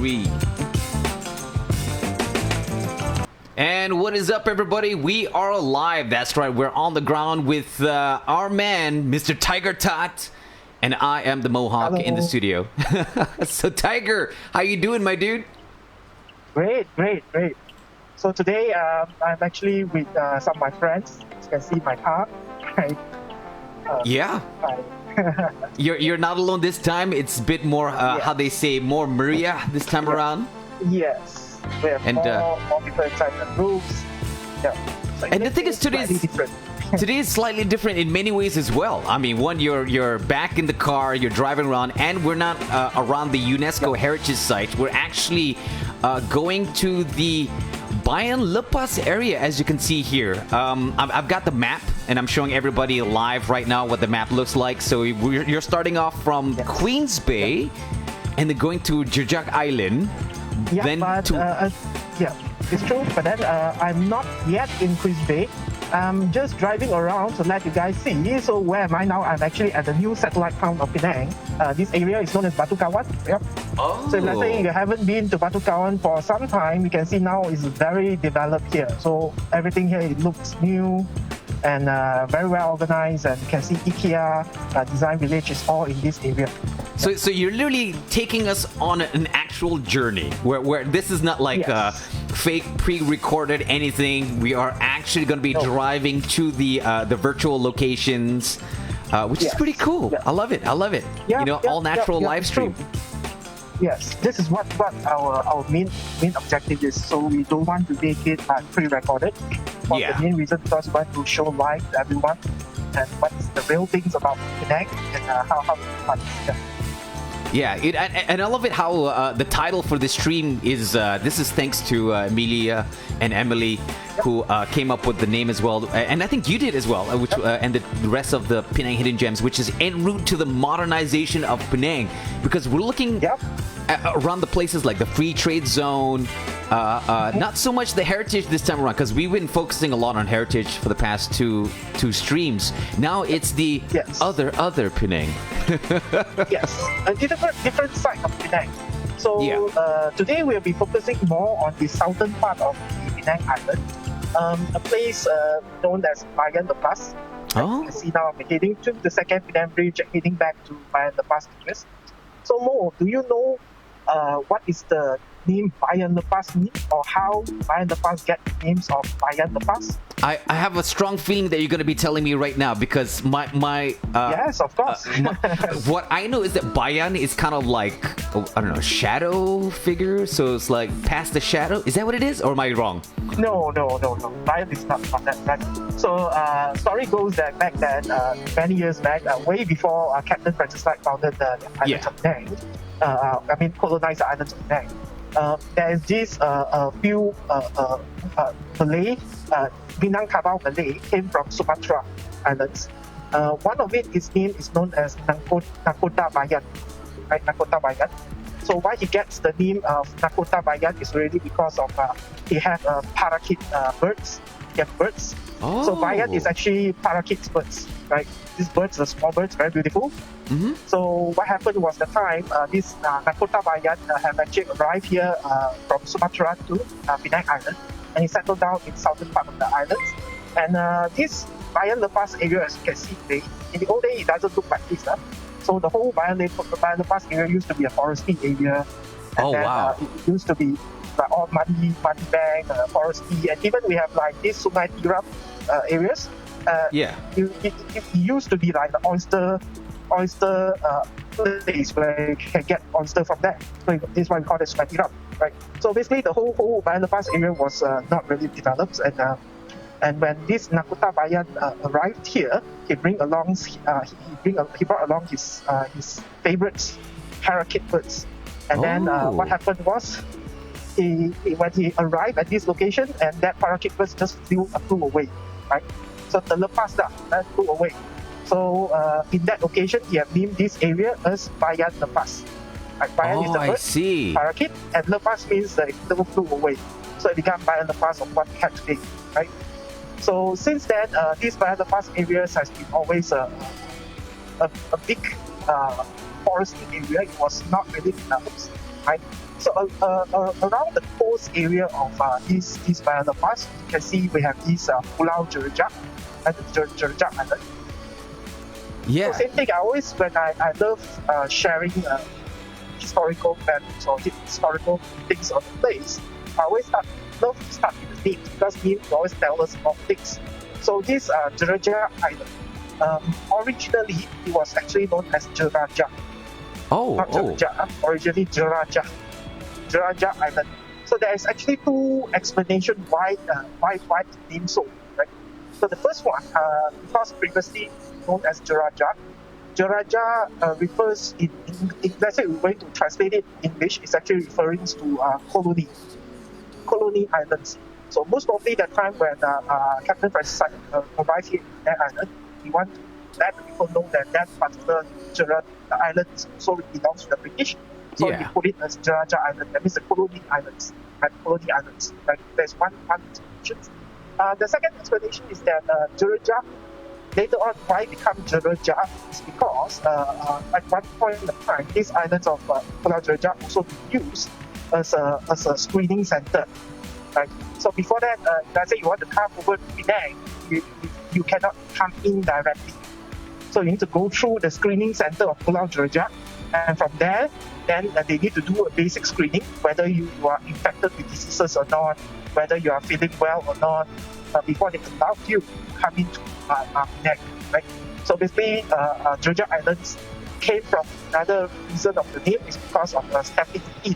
3. And what is up, everybody? We are live. That's right. We're on the ground with our man, Mr. Tiger Tot. And I am the Mohawk in the studio. So, Tiger, how you doing, my dude? Great. So today, I'm actually with some of my friends. You can see my car. Right? Yeah. You're not alone this time. It's a bit more, how they say, more Maria this time around. Yes. We have more people inside the rooms. Yeah. So and the thing is, today is slightly different in many ways as well. I mean, one, you're back in the car, you're driving around, and we're not around the UNESCO Heritage Site. We're actually going to the Bayan Lepas area, as you can see here. I've got the map, and I'm showing everybody live right now what the map looks like. So you're starting off from Queens Bay, and then going to Jejak Island. Yeah, then it's true. But then I'm not yet in Queens Bay. I'm just driving around to let you guys see. So where am I now? I'm actually at the new satellite town of Penang. This area is known as Batu Kawan. Yep. Oh. So let's say you haven't been to Batu Kawan for some time, you can see now it's very developed here. So everything here, it looks new and very well organized. And you can see IKEA Design Village is all in this area. So you're literally taking us on an actual journey where this is not like fake pre-recorded anything. We are actually going to be driving to the virtual locations, which is pretty cool. I love it. Yeah, all natural live stream. Yes, this is what our main objective is. So we don't want to make it pre-recorded. For the main reason, because we want to show live to everyone and what's the real things about Penang and how it's fun. Yeah, and I love it how the title for this stream is, this is thanks to Amelia and Emily, who came up with the name as well. And I think you did as well, which and the rest of the Penang Hidden Gems, which is Enroute to the Modernization of Penang. Because we're looking around the places like the Free Trade Zone, not so much the heritage this time around, because we've been focusing a lot on heritage for the past two streams. Now it's the other Penang. Yes, a different side of Penang. So today we'll be focusing more on the southern part of the Penang Island, a place known as Bayan Lepas. You can see now I'm heading to the second Penang Bridge, heading back to Bayan Lepas areas. So Mo, do you know what is the name Bayan Lepas mean, or how Bayan Lepas get the names of Bayan Lepas? I have a strong feeling that you're going to be telling me right now, because my yes, of course. What I know is that Bayan is kind of like, I don't know, shadow figure, so it's like past the shadow. Is that what it is, or am I wrong? No. Bayan is not that, right? So story goes that back then, many years back, way before Captain Francis Light founded the islands of Penang, colonized the islands of Penang. There is this few Malay, Minangkabau Malay, came from Sumatra Islands. One of it, his name is known as Nakota Bayan, right? Nakota Bayan. So why he gets the name of Nakota Bayan is really because of he have parakeet birds. He have birds. So Bayan is actually parakeet birds, right? These birds are small birds, very beautiful. Mm-hmm. So what happened was the time this Nakota Bayan have actually arrived here from Sumatra to Penang Island, and he settled down in southern part of the island. And this Bayan Lepas area, as you can see today, in the old days it doesn't look like this. So the whole Bayan Lepas area used to be a foresty area. And it used to be like all muddy bank, foresty, and even we have like this Sungai Tiram areas. It used to be like the oyster place where you can get oyster from there. So this is why we call it Sungai Tiram, right? So basically the whole Bayan Lepas area was not really developed, and when this Nakota Bayan arrived here, he brought along his favorites, parakeet birds. And then what happened was, when he arrived at this location, and that parakeet birds just flew away, right? So the lepas that flew away. So in that occasion, he have named this area as Bayan Lepas. Like Bayan is the bird, parakeet, and Lepas means that it flew away. So it became Bayan Lepas of what we have today, right? So since then, these Bayan Lepas areas has been always a big foresty area. It was not really developed, right? So around the coast area of this Bayan Lepas, you can see we have this Pulau Jerejak and the Jerejak Island. Yeah. So same thing. When I love sharing historical values or historical things on the place, I always love to start with the names because names always tell us about things. So this Jerejak Island, originally it was actually known as Jerajak. Not Jerejak, originally Jerajak Island. So there is actually two explanations why the name so, right? So the first one, because previously known as Jerajak refers in let's say we're going to translate it in English, it's actually referring to colony islands. So most probably the time when Captain Francis arrived here in that island, he wanted to let the people know that particular island also belongs to the British. So he put it as Jerajak Island. That means the colony islands. Right? Colony islands. Right? There's one explanation. The second explanation is that Jerajak, later on, why it become Jerajak is because at one point in time, these islands of Pulau Jerejak also been used as a screening center. Right? So before that, let's say you want to come over to Penang, you cannot come in directly. So you need to go through the screening center of Pulau Jerejak, and from there, then they need to do a basic screening, whether you are infected with diseases or not, whether you are feeling well or not, before they allow you to come into Penang. Right? So basically, Jerejak Islands came from another reason of the name is because of stepping in.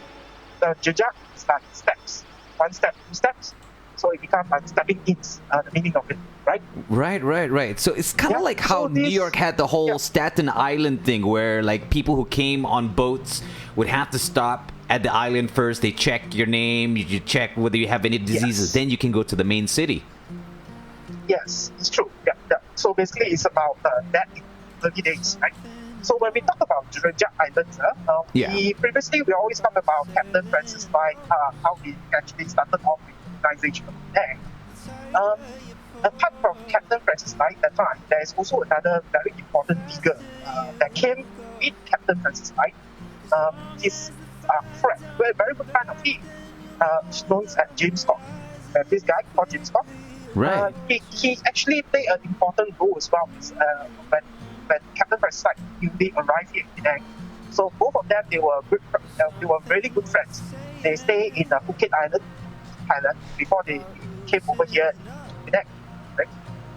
The Jerejak is like steps. One step, two steps. So it becomes stepping in, the meaning of it, right? Right. So it's kind of like how New York had the whole Staten Island thing where like people who came on boats would have to stop at the island first. They check your name, you check whether you have any diseases, then you can go to the main city. Yes, it's true. Yeah. So basically it's about that in 30 days, right? So when we talk about Jerejak Islands, previously we always talk about Captain Francis Light, how he actually started off with Modernization of Penang. Apart from Captain Francis Light at that time, there is also another very important figure that came with Captain Francis Light. His friend, a very good friend of him, known as James Scott. This guy called James Scott. Right. He actually played an important role as well when Captain Francis Light newly arrived here in Penang. So both of them, they were really good friends. They stay in Phuket Island, Thailand, before they came over here in Penang.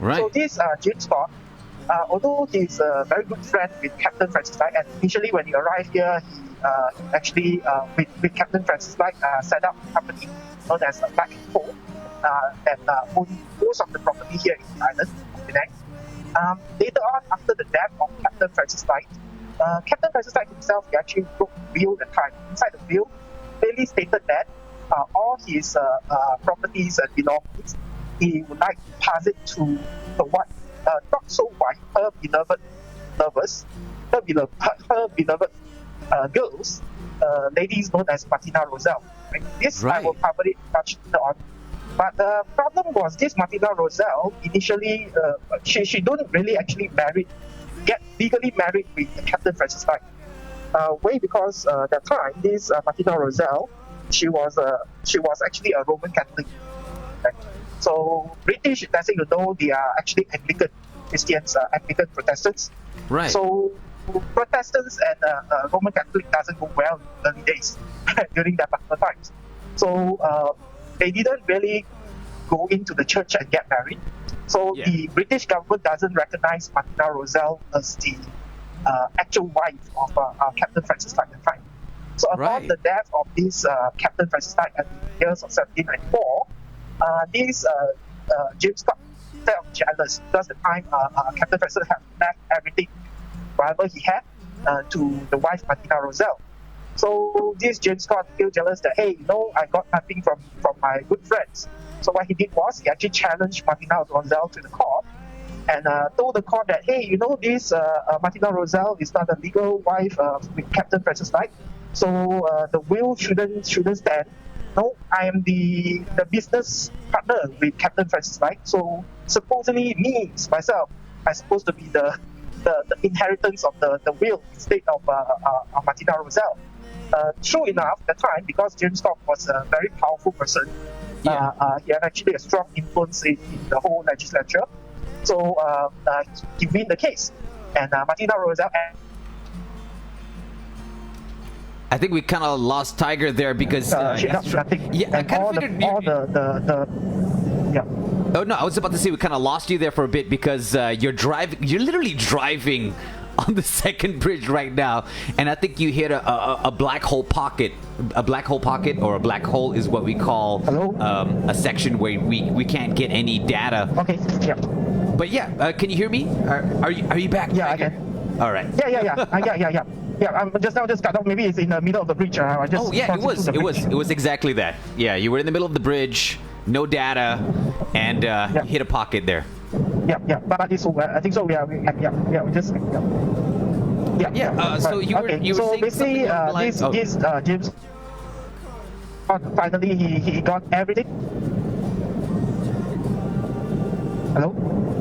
Right? So this James Scott, although he's a very good friend with Captain Francis Light, and initially when he arrived here, he actually with Captain Francis Light set up a company known as Black & Co. That owned most of the property here in the island of Penang. Later on, after the death of Captain Francis Light, Captain Francis Light himself he actually wrote a will at the time. Inside the will, clearly stated that all his properties and belongings, he would like to pass it to the wife, not so wife, her beloved lovers, her beloved girls, ladies known as Martina Roselle. Right? This I will cover it much later on. But the problem was this Martina Roselle, initially, she don't really actually get legally married with Captain Francis Light. Because that time, this Martina Roselle, she was actually a Roman Catholic. Right? So British, let's say you know, they are actually Anglican Christians, Anglican Protestants. Right. So Protestants and Roman Catholic doesn't go well in the early days during that particular times. So they didn't really go into the church and get married. So the British government doesn't recognize Martina Roselle as the actual wife of Captain Francis Light at the time. So upon the death of this Captain Francis Light in the years of 1794, this James Scott felt jealous because at the time Captain Francis had left everything, whatever he had, to the wife Martina Roselle. So this James Scott feel jealous that, hey, I got nothing from my good friends. So what he did was he actually challenged Martina Roselle to the court and told the court that, hey, this Martina Roselle is not a legal wife with Captain Francis Light. So the will shouldn't stand. No, I am the business partner with Captain Francis Light. So supposedly myself, I'm supposed to be the the inheritance of the will instead of Martina Rosell. True enough, at the time, because James Scott was a very powerful person, he had actually a strong influence in the whole legislature. So he win the case, and Martina Rosell. I think we kind of lost Tiger there because she does nothing. Yeah, I kind of figured yeah. Oh no, I was about to say we kind of lost you there for a bit because you're literally driving on the second bridge right now, and I think you hit a black hole pocket. A black hole pocket, or a black hole, is what we call a section where we can't get any data. Okay. Yeah. But yeah, can you hear me? Are you back? Yeah, Tiger? I can. All right. Yeah. Yeah, I'm just cut off. Maybe it's in the middle of the bridge. I just it was exactly that. Yeah, you were in the middle of the bridge, no data, and you hit a pocket there. Yeah. But it's I think so. We just. So you were so saying basically, this James. Finally, he got everything. Hello.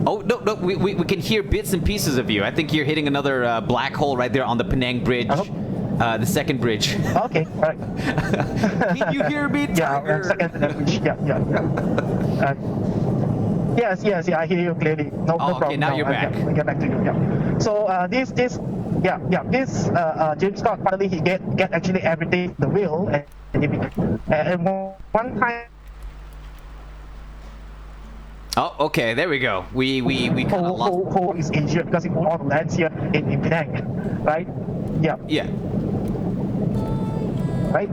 Oh, no, we can hear bits and pieces of you. I think you're hitting another black hole right there on the Penang bridge, the second bridge. Okay, all right. Can you hear me, Tiger? Second bridge. Yes, I hear you clearly. No problem. Okay, now you're back. I'll get back to you. Yeah. So this James Scott finally he get actually everything, the will, and one time. Oh, okay, there we go. We kind of lost. Whole is Asia because it owns all the lands here in Penang, right? Yeah. Right?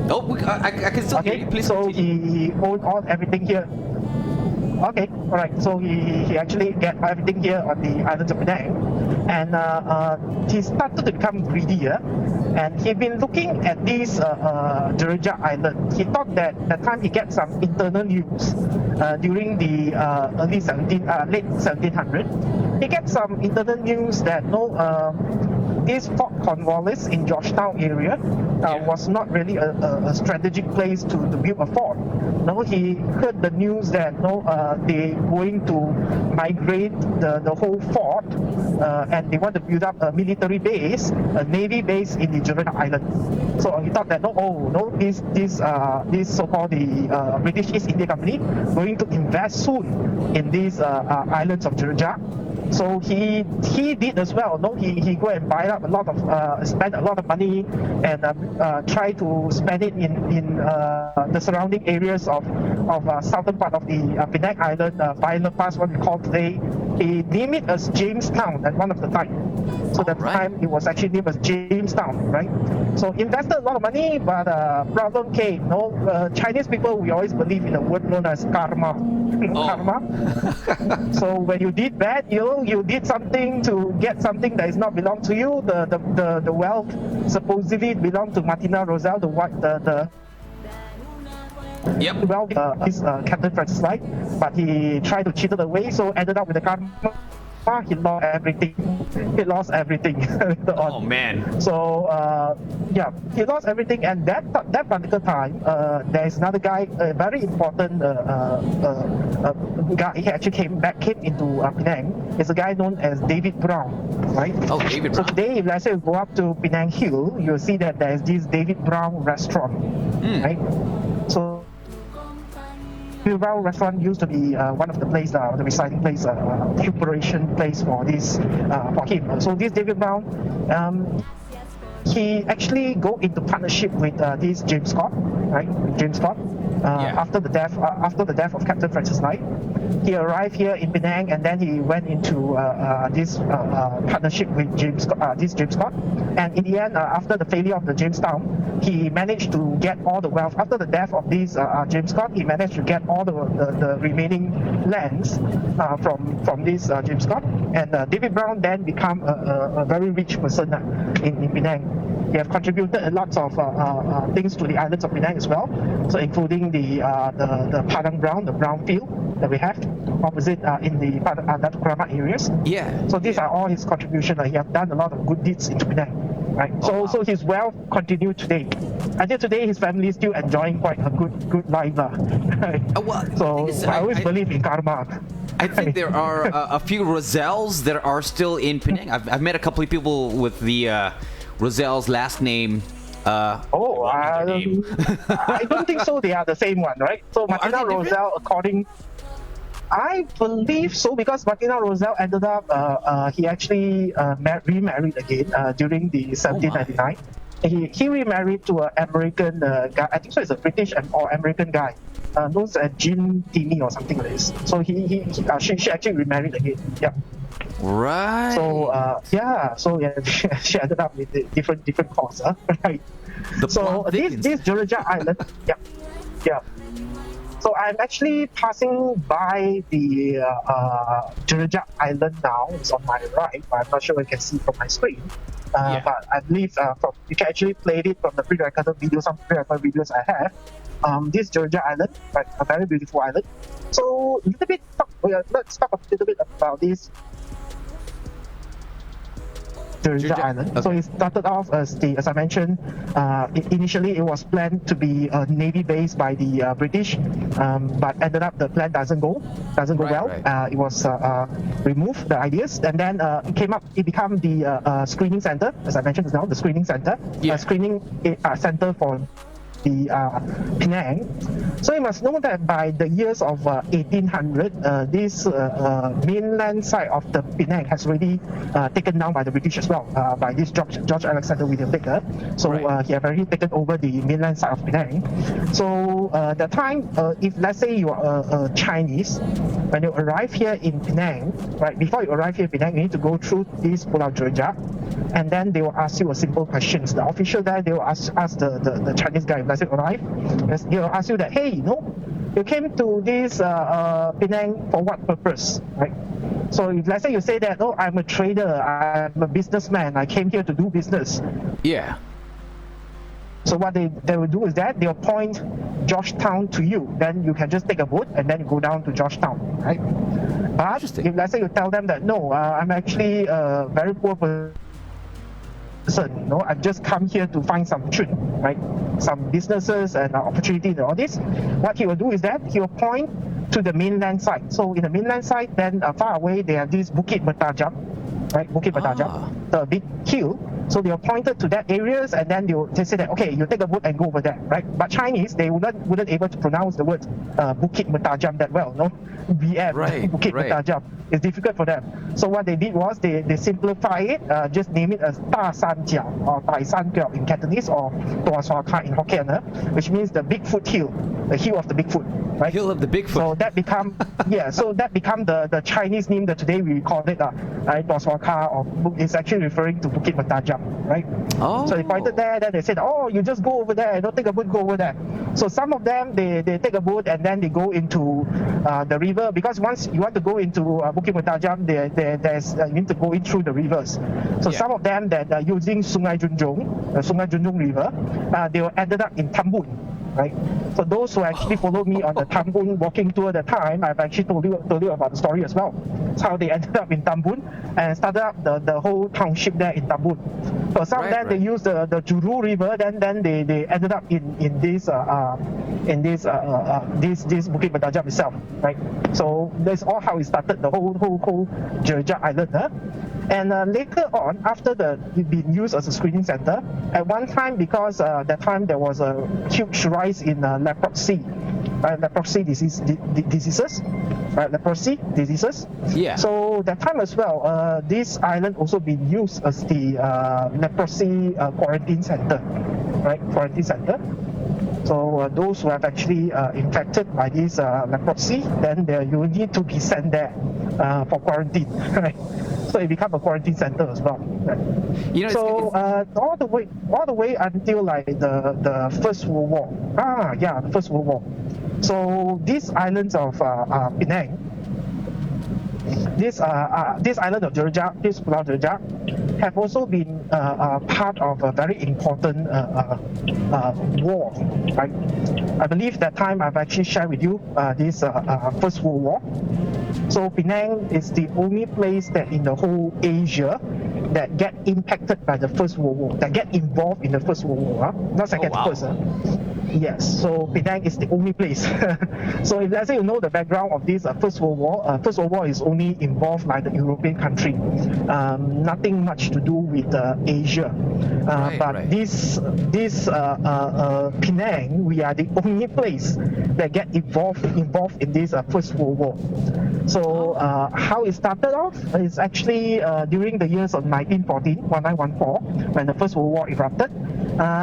Oh, I can still hear you. Please so continue. he owned everything here. Okay, all right. So he actually get everything here on the islands of Penang, and he started to become greedier. And he'd been looking at this Jereja Island. He thought that at the time he get some internal news during the late 1700s. He get some internal news that this Fort Cornwallis in Georgetown area was not really a strategic place to build a fort. No, he heard the news that they going to migrate the whole fort and they want to build up a military base, a navy base in the Jereja Island. So he thought that this so-called the British East India Company going to invest soon in these islands of Jereja. So he did as well. He go and buy up a lot of spend a lot of money and try to spend it in the surrounding areas of southern part of the Penang Island, Bayan Lepas, what we call today. He named it as Jamestown at one of the time. So that time it was actually named as Jamestown, right? So invested a lot of money, but problem came. Chinese people, we always believe in a word known as karma. Karma. So when you did bad, you did something to get something that is not belong to you. The wealth supposedly belonged to Martina Rosell, the Yep. Well, is Captain Francis Light, but he tried to cheat it away, so ended up with the karma. He lost everything. Oh man. So he lost everything, and that particular time, there is another guy, a very important guy. He actually came into Penang. It's a guy known as David Brown, right? Oh, David Brown. So today, if let's say you go up to Penang Hill, you'll see that there is this David Brown restaurant, right? So David Brown restaurant used to be one of the place, the residing place, recuperation place for this for him. So this David Brown, he actually go into partnership with this James Scott, right? James Scott. After the death of Captain Francis Light, he arrived here in Penang, and then he went into this partnership with James Scott. And in the end, after the failure of the Jamestown, he managed to get all the wealth. After the death of this James Scott, he managed to get all the remaining lands from this James Scott. And David Brown then become a very rich person in Penang. They have contributed a lot of things to the islands of Penang as well, so including the Padang Brown, the brown field that we have opposite in the Natakrama areas. Yeah. So these are all his contributions. He has done a lot of good deeds into Penang, right? So his wealth continued today. Until today, his family is still enjoying quite a good life, right? Well, so I always believe in karma. I think there are a few Roselles that are still in Penang. I've met a couple of people with the Roselle's last name. I don't think so. They are the same one, right? So Martina Roselle, according, I believe so, because Martina Roselle ended up, he actually remarried again during the 1799. He remarried to an American guy. I think so. It's a British or American guy, known as Jean Timmy or something like this. So she actually remarried again. Yeah. Right. So she ended up with a different cause, right? So this Georgia Island, yeah. So I'm actually passing by the Georgia Island now. It's on my right, but I'm not sure if you can see from my screen. But I believe you can actually play it from the pre-recorded video, some pre-recorded videos I have. This Georgia Island, right, a very beautiful island. So let's talk a little bit about this Georgia Island. Okay. So it started off as I mentioned, initially it was planned to be a navy base by the British, but ended up the plan doesn't go well. Right. It was removed, the ideas, and then it became the screening center, as I mentioned just now, the screening center, screening center for the Penang. So you must know that by the years of 1800, this mainland side of the Penang has already taken down by the British as well, by this George Alexander William Baker. So he had already taken over the mainland side of Penang. So the time, if let's say you are a Chinese, when you arrive here in Penang, right, before you arrive here in Penang, you need to go through this Pulau Georgia, and then they will ask you a simple questions. The official there, they will ask the Chinese guy, let's say arrive, they will ask you that, hey, you came to this Penang for what purpose, right? So if let's say you say that, I'm a trader, I'm a businessman, I came here to do business. Yeah. So what they will do is that they'll point Georgetown to you. Then you can just take a boat and then go down to Georgetown, right? But if let's say you tell them that, no, I'm actually a very poor person, I've just come here to find some fortune, right? Some businesses and opportunity and all this. What he will do is that he will point to the mainland side. So in the mainland side, then far away, they have this Bukit Bertajam, right? Bukit Bertajam, the big hill. So they are pointed to that areas, and then they say that, okay, you take a boat and go over there, right? But Chinese, they wouldn't able to pronounce the word Bukit Bertajam that well, no? BM, Bukit Bertajam. It's difficult for them. So what they did was they simplify it, just name it as Da San Jiao or Tai San Jiao in Cantonese, or Tua Sua Ka in Hokkien, which means the Bigfoot hill, the hill of the Bigfoot, right? Hill of the Bigfoot. So that become the Chinese name that today we call it Tua Sua Ka, or it's actually referring to Bukit Bertajam, right? Oh. So they pointed there, then they said, you just go over there, don't take a boat, go over there. So some of them, they take a boat and then they go into the river, because once you want to go into Bukit Bertajam, there's you need to go in through the rivers. So some of them that are using Sungai Junjung River, they ended up in Tambun, right? So those who actually followed me on the Tambun walking tour at the time, I've actually told you about the story as well. That's how they ended up in Tambun and started up the whole township there in Tambun. So some of them they used the Juru River, then they ended up in this Bukit Bertajam itself, right? So that's all how it started, the whole Georgia Island. And later on, after it been used as a screening center, at one time, because that time there was a huge rise in leprosy diseases. Yeah. So that time as well, this island also been used as the leprosy quarantine center, right? Quarantine center. So those who have actually infected by this leprosy, then you need to be sent there for quarantine, right? So it become a quarantine center as well. Right? So all the way until like the First World War. The First World War. So these islands of Penang, this island of Georgia, this Pulau Georgia, have also been part of a very important war. Right? I believe that time I've actually shared with you this First World War. So Penang is the only place that in the whole Asia that get impacted by the First World War, that get involved in the First World War, not second, first. Yes, so Penang is the only place. So if let's say you know the background of this First World War, First World War is only involved like the European country, nothing much to do with Asia. But right. this Penang, we are the only place that get involved in this First World War. So how it started off is actually during the years of 1914, when the First World War erupted.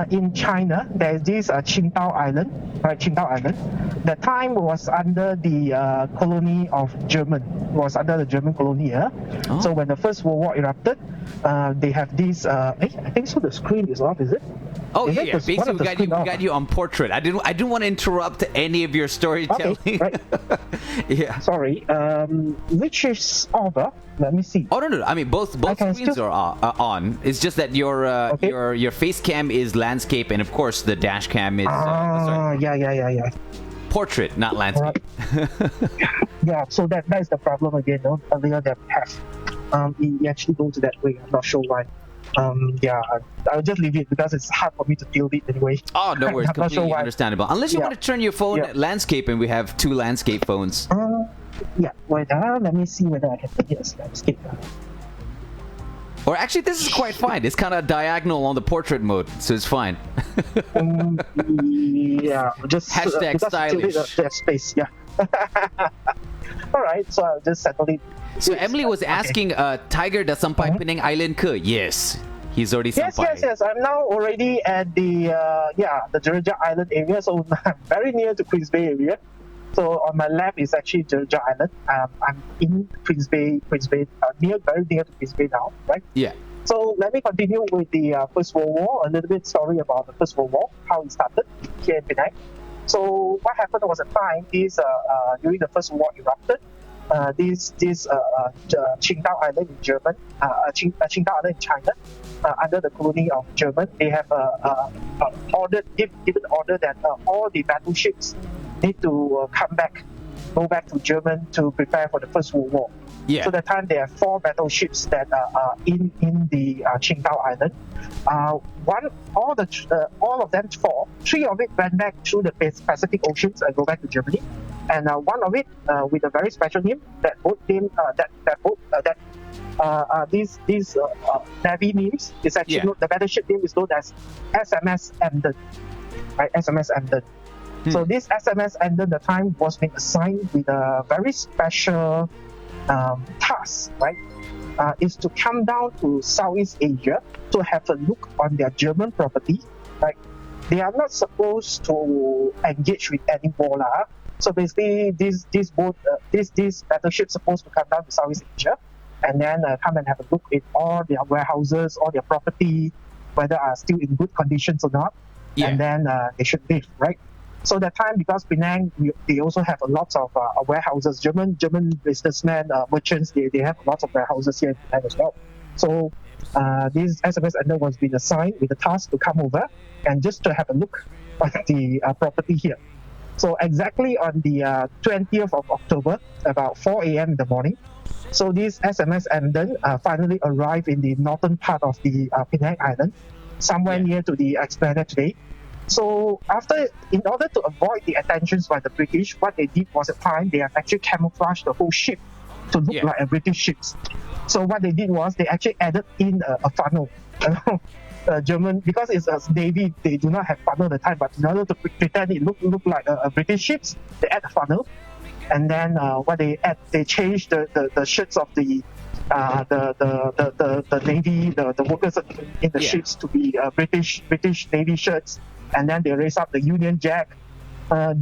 In China, there's this Qingdao Island, right? Qingdao Island. The time was under the colony of German. Was under the German colony here. Oh. So when the First World War erupted, they have this. I think so. The screen is off, is it? Oh yeah. Basically, we got you on portrait. I didn't want to interrupt any of your storytelling. Okay, right. Yeah. Sorry. Which is over? Let me see. Oh no. I mean both screens are on. It's just that your face cam is landscape, and of course the dash cam is. Yeah. Portrait, not landscape. Yeah. So that's the problem again. No? Earlier that have. It actually goes that way. I'm not sure why. I'll just leave it because it's hard for me to deal with it anyway. Oh, no worries. Completely understandable. Unless you want to turn your phone landscape, and we have two landscape phones. Wait, let me see whether I can put it as landscape. Or actually, this is quite fine. It's kind of diagonal on the portrait mode, so it's fine. Just hashtag stylish. That space, yeah. All right, so I'll just settle it. So Emily was asking, Tiger, does sampai Penang Island ke? Yes, he's already sampai. Yes. I'm now already at the Jereja Island area, so I'm very near to Queens Bay area. So on my left is actually Jereja Island. I'm in Queens Bay, very near to Queens Bay now, right? Yeah. So let me continue with the First World War, a little bit story about the First World War, how it started here in Penang. So what happened was a time during the First World War erupted. This Qingdao Island in German, Qingdao Island in China, under the colony of German, they have given order that all the battleships need to go back to German to prepare for the First World War. Yeah. So that time there are 4 battleships that are in the Qingdao Island. All of them 4. 3 of it went back through the Pacific Oceans and go back to Germany, and one of it with a very special name. These Navy names is actually the battleship name is known as SMS Emden, right? SMS Emden. So this SMS Emden, the time was being assigned with a very special task, right? Is to come down to Southeast Asia to have a look on their German property, right? They are not supposed to engage with any war. So basically, these battleships supposed to come down to Southeast Asia and then come and have a look at all their warehouses, all their property, whether are still in good conditions or not, and then they should leave, right? So that time, because Penang, they also have a lot of warehouses. German businessmen, merchants, they have lots of warehouses here in Penang as well. So this SMS Emden was being assigned with the task to come over and just to have a look at the property here. So exactly on the 20th of October, about 4 a.m. in the morning, so this SMS Emden finally arrived in the northern part of the Penang Island, somewhere near to the Esplanade today. So in order to avoid the attentions by the British, what they did was at time they have actually camouflaged the whole ship to look like a British ship. So what they did was they actually added in a funnel. German, because it's a navy, they do not have funnel at the time, but in order to pretend it look like a British ship, they add a funnel. And then what they add, they change the shirts of the navy, the workers in the ships to be British navy shirts. And then they raise up the Union Jack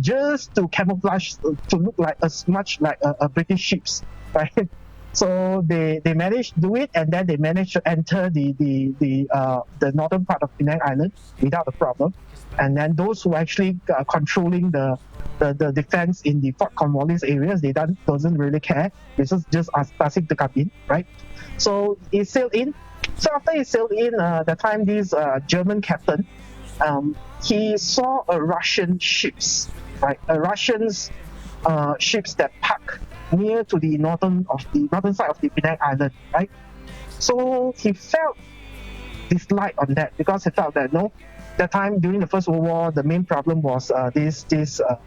just to camouflage to look like as much like a British ships, right? So they managed to do it, and then they managed to enter the northern part of Penang Island without a problem. And then those who actually controlling the defense in the Fort Cornwallis areas, they doesn't really care. They just asking to come in, right? So it sailed in. So after it sailed in, the time this German captain, he saw a Russian ships, right? A Russian's ships that park near to the northern side of the Penang Island, right? So he felt dislike on that because he felt that that time during the First World War, the main problem was the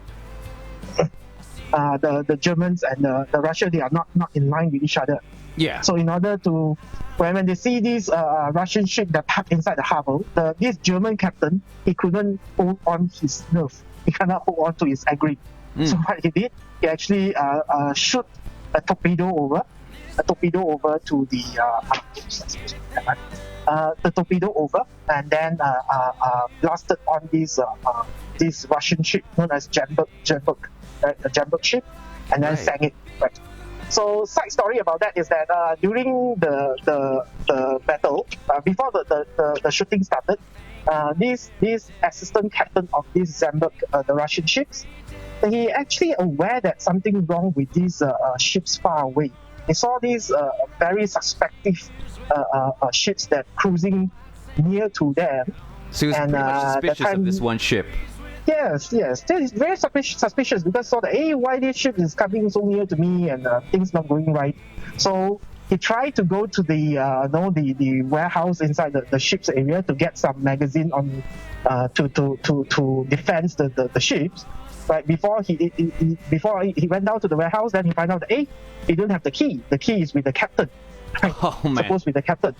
Germans and the Russia, they are not in line with each other. Yeah. So in order to, when they see this Russian ship that parked inside the harbor, this German captain, he couldn't hold on his nerve. He cannot hold on to his aggression. So what he did, he actually shoot a torpedo over to the torpedo over, and then blasted on this Russian ship known as Jamberg, the Jamberg ship, and then sank it. Right. So side story about that is that during the battle, before the shooting started, this assistant captain of this Jamberg, the Russian ships, he actually aware that something wrong with these ships far away. He saw these very suspective ships that cruising near to them. So he was pretty much suspicious of this one ship. Yes. It's very suspicious because saw that, hey, why this ship is coming so near to me and things not going right. So he tried to go to the warehouse inside the ship's area to get some magazine on to defend the ships. Right before he went down to the warehouse, then he found out that, hey, he didn't have the key. The key is with the captain. Right? Oh, man. Supposed to be the captain.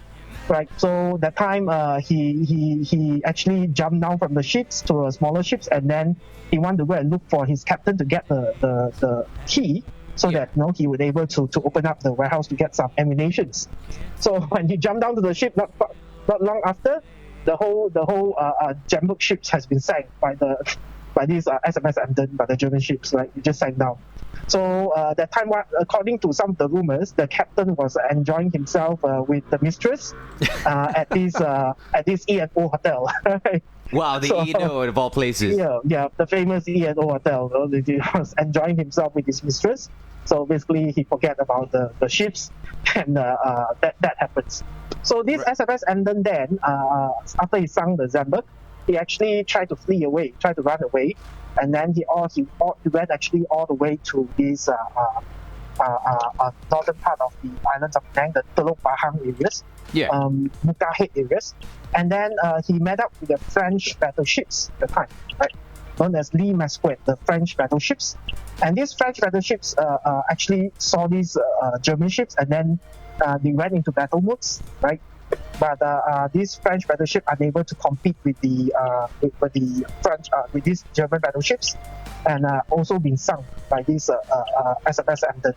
Right. So that time he actually jumped down from the ships to smaller ships, and then he wanted to go and look for his captain to get the key, so that he would be able to open up the warehouse to get some ammunitions. So when he jumped down to the ship, not long after, the whole Jamberg ships has been sank by these SMS Emden, by the German ships. Right, it just sank down. So that time, according to some of the rumors, the captain was enjoying himself with the mistress at this E&O hotel. Wow, the E&O of all places. Yeah, the famous E&O hotel. He was enjoying himself with his mistress. So basically, he forget about the ships, and that happens. So this SMS Emden then, after he sunk the Jamberg, he actually tried to run away. And then he went actually all the way to this northern part of the islands of Penang, the Teluk Bahang areas, Muka Head areas. And then he met up with the French battleships at the time, right, known as Le Masquet, the French battleships. And these French battleships actually saw these German ships, and then they went into battle modes, right? But these French battleships unable to compete with the French with these German battleships, and also been sunk by these SMS Emden.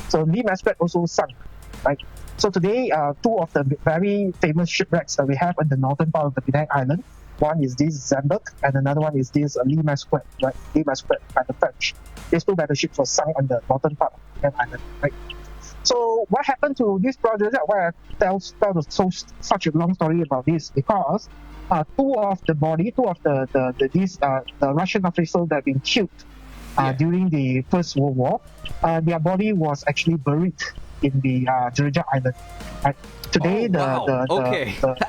So Le Masquet also sunk, right? So today, two of the very famous shipwrecks that we have in the northern part of the Penang Island. One is this Jamberg, and another one is this Le Masquet, right? Le Masquet by the French. These two battleships were sunk on the northern part of the Penang Island, right? So what happened to this project? Why I tell such a long story about this? Because two of the Russian officers that have been killed during the First World War, their body was actually buried in the Georgia Island. Right? Today,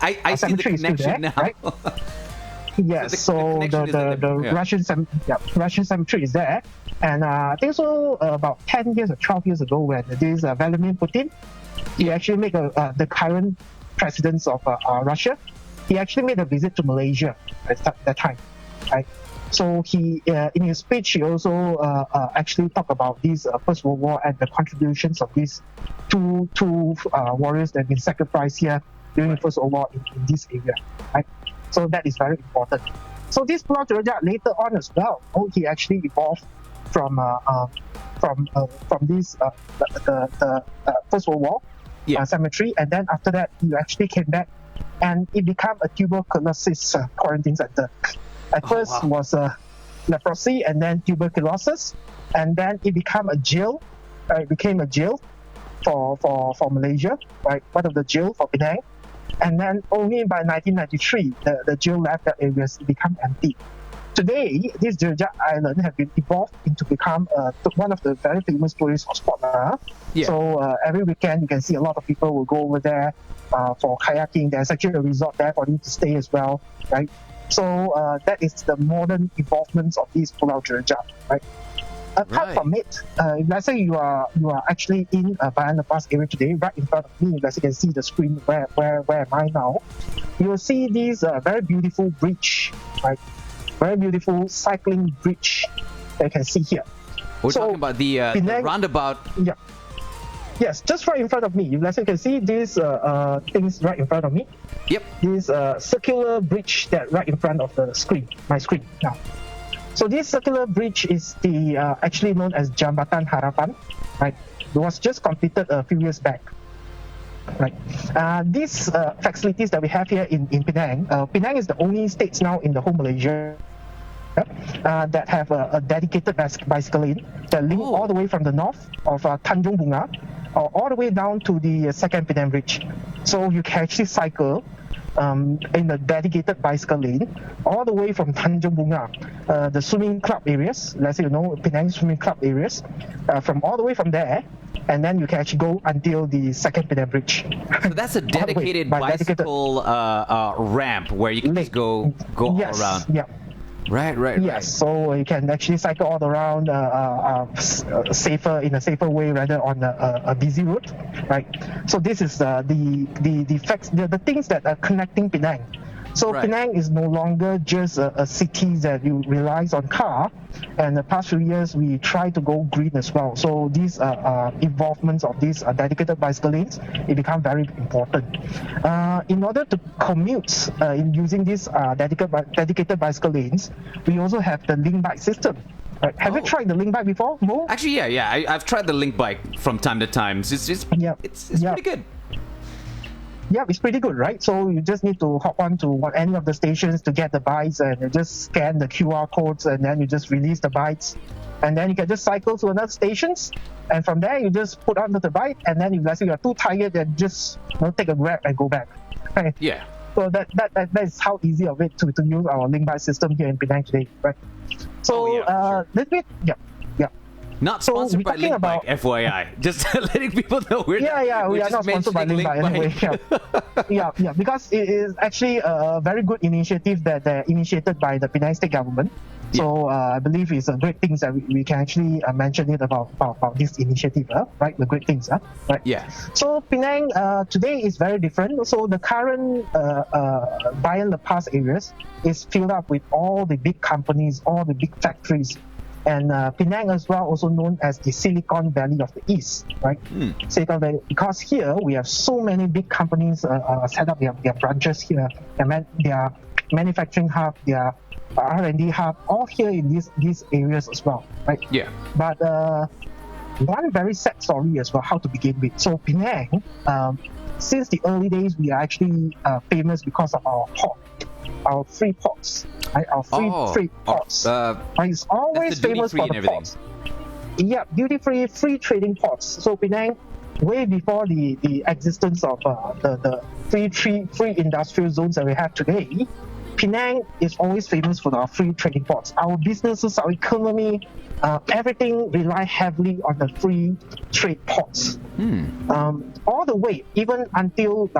I see the connection now. Right? Yes, so the Russian cemetery is there. And I think so about 10 years or 12 years ago, when this Vladimir Putin, he actually made the current president of Russia, he actually made a visit to Malaysia at that time. Right? So he, in his speech, he also actually talked about this First World War and the contributions of these two warriors that have been sacrificed here during the First World War in this area. Right? So that is very important. So this Pulau Georgia later on as well, he actually evolved from this the First World War cemetery, and then after that he actually came back, and it became a tuberculosis quarantine center. At first was leprosy, and then tuberculosis, and then it became a jail. It became a jail for Malaysia, right? One of the jail for Penang. And then only by 1993, the jail left that areas, it became empty. Today, this Georgia Island have been evolved into become one of the very famous tourist hotspots. So every weekend, you can see a lot of people will go over there for kayaking. There's actually a resort there for you to stay as well, right? So that is the modern involvement of this Pulau Georgia, right? Apart from it, if let's say you are actually in Bayan Lepas area today, right in front of me, let's say you can see the screen where am I now. you will see these very beautiful bridge, right? Very beautiful cycling bridge that you can see here. We're talking about the roundabout. Yeah. Yes, just right in front of me. You guys can see these things right in front of me. Yep. This circular bridge that right in front of the screen, my screen now. So this circular bridge is the actually known as Jambatan Harapan, right? It was just completed a few years back. Right. These facilities that we have here in Penang, Penang is the only state now in the whole Malaysia that have a dedicated bicycle lane that link all the way from the north of Tanjung Bunga all the way down to the second Penang Bridge. So you can actually cycle in a dedicated bicycle lane all the way from Tanjung Bunga, the swimming club areas, let's say Penang swimming club areas, from all the way from there, and then you can actually go until the second Penang Bridge. So that's a dedicated bicycle ramp where you can just go all around. Yeah. Right. Yes, so you can actually cycle all around safer in a safer way rather on a busy route, right? So this is the facts, the things that are connecting Penang. So Penang is no longer just a city that you relies on car. And the past few years, we try to go green as well. So these involvements of these dedicated bicycle lanes, it become very important. In order to commute in using these dedicated bicycle lanes, we also have the link bike system. Right. Have you tried the link bike before, Mo? Actually, yeah. I've tried the link bike from time to time. It's pretty good. Yeah, it's pretty good, right? So you just need to hop on to any of the stations to get the bikes, and you just scan the QR codes, and then you just release the bikes, and then you can just cycle to another stations, and from there you just put onto the bike, and then if you're too tired, then just take a grab and go back. Right? Yeah. So that is how easy of it to use our link bike system here in Penang today, right? So let's be Not sponsored by Link Bike, FYI. Just letting people know we're we are not sponsored by Link Bike anyway. Yeah, because it is actually a very good initiative that initiated by the Penang State Government. So I believe it's a great things that we can actually mention it about this initiative, right? The great things, right? Yeah. So Penang today is very different. So the current Bayan Lepas areas is filled up with all the big companies, all the big factories. And Penang as well, also known as the Silicon Valley of the East, right? Silicon Valley, because here we have so many big companies set up their branches here, their manufacturing hub, their R&D hub, all here in these areas as well, right? Yeah. But one very sad story as well, how to begin with. So Penang, since the early days, we are actually famous because of our free ports, right? Our free ports. It's always famous for the ports. Yeah, duty-free, free trading ports. So Penang, way before the existence of the free industrial zones that we have today, Penang is always famous for our free trading ports. Our businesses, our economy, everything rely heavily on the free trade ports. All the way, even until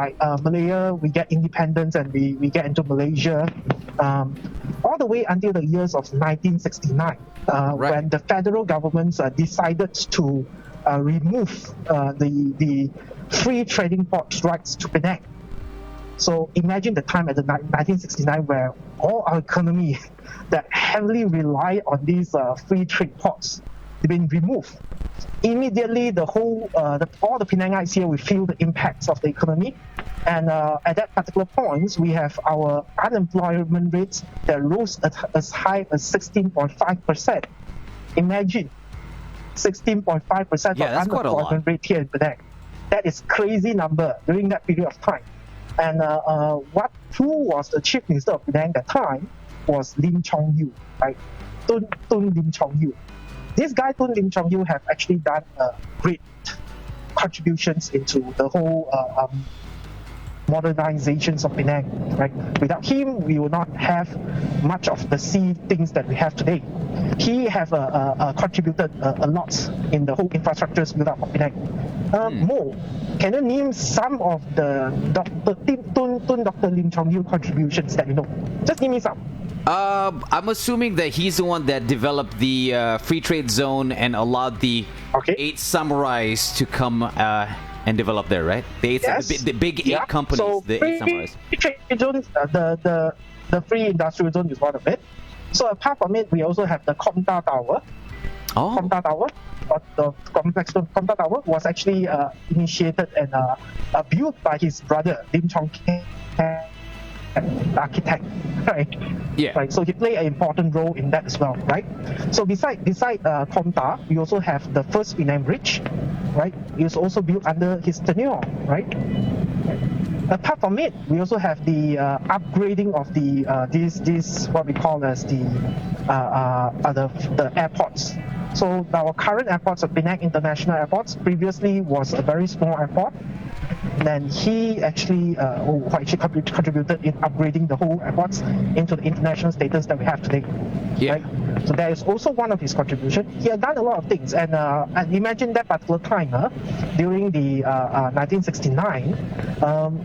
Malaya, we get independence and we get into Malaysia, all the way until the years of 1969, when the federal governments decided to remove the free trading port rights to Penang. So imagine the time at the 1969 where all our economy that heavily rely on these free trade ports, they've been removed. Immediately, all the Penangites here will feel the impacts of the economy. And at that particular point, we have our unemployment rates that rose as high as 16.5%. Imagine 16.5% of unemployment rate here in Penang. That is crazy number during that period of time. And who was the chief minister of Penang at that time was Lim Chong Yu, right? Tun Lim Chong Yu. This guy, Tun Lim Chong Yu, have actually done great contributions into the whole modernizations of Penang, right? Without him, we will not have much of the things that we have today. He have contributed a lot in the whole infrastructure build-up of Penang. Mo, can you name some of the Dr. Lim Chong Yu contributions that you know? Just give me some. I'm assuming that he's the one that developed the free trade zone and allowed the 8 samurais to come and develop there, right? The big eight companies, so the eight samurais. Trade zones, the free industrial zone is one of it. So apart from it, we also have the Komta Tower. Oh. Komta Tower, or the complex Komta Tower, was actually initiated and built by his brother Lim Chong Keng, architect, right? Yeah. Right. So he played an important role in that as well, right? So beside Komta, we also have the first Penang Bridge, right? It was also built under his tenure, right? Apart from it, we also have the upgrading of the this what we call as the airports. So our current airports of Penang International Airports previously was a very small airport. Then he actually contributed in upgrading the whole airports into the international status that we have today. Yeah. Right? So that is also one of his contributions. He had done a lot of things, and imagine that particular time during the 1969,